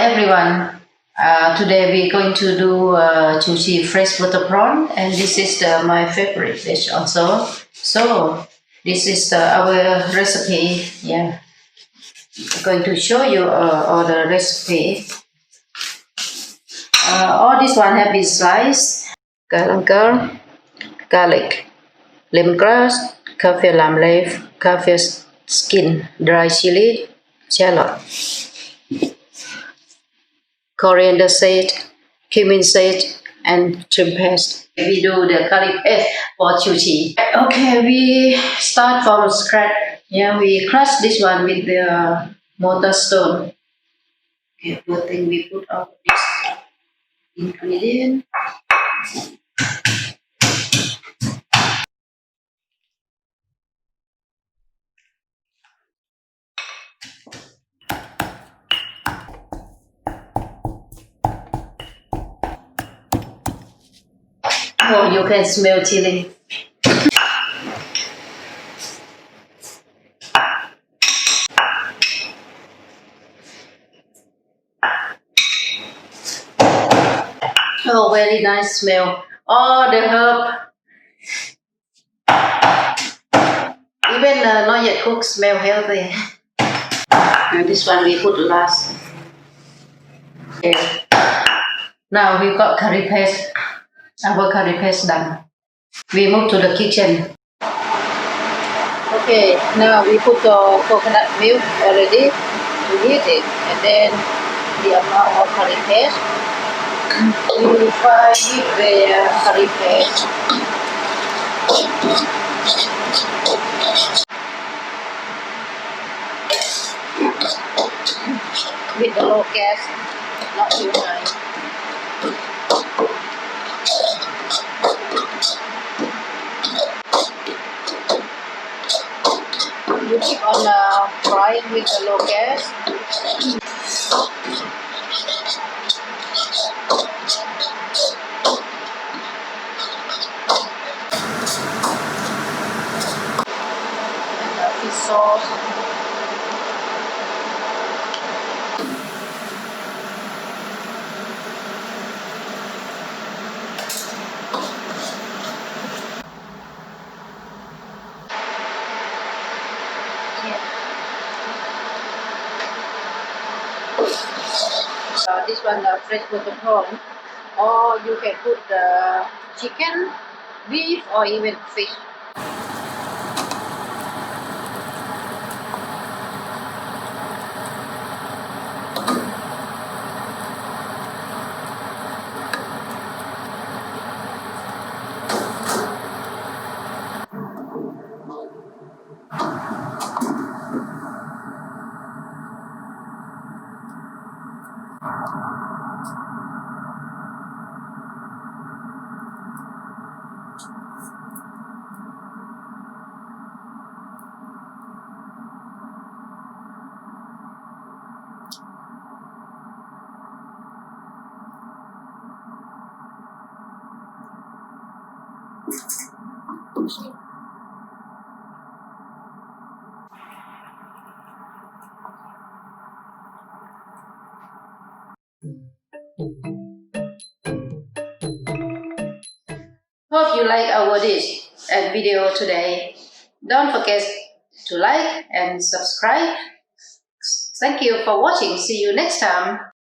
everyone. Today we're going to do Choo Chee fresh water prawn, and this is my favorite dish also. So this is our recipe. Yeah, I'm going to show you all the recipe. All this one have been sliced: galangal, garlic, lemongrass, Kaffir lamb leaf, Kaffir skin, dry chilli, shallot, coriander seed, cumin seed, and shrimp paste. We do the curry paste for Choo Chee. Okay, we start from scratch. Yeah, we crush this one with the mortar stone. Okay, good thing we put all this ingredient. Oh, you can smell chili. Oh, very nice smell. All the herb, even not yet cooked, smell healthy. And this one we put last. Okay. Now we got curry paste. Our curry paste done. We move to the kitchen. Okay, now we put the coconut milk already to heat it, and then the amount of curry paste. We will fry with the curry paste. With the low gas, not too high. You keep on frying with the low gas. And the fish sauce. This one fresh water prawn, or you can put chicken, beef, or even fish. Hope you like our dish and video today. Don't forget to like and subscribe. Thank you for watching. See you next time.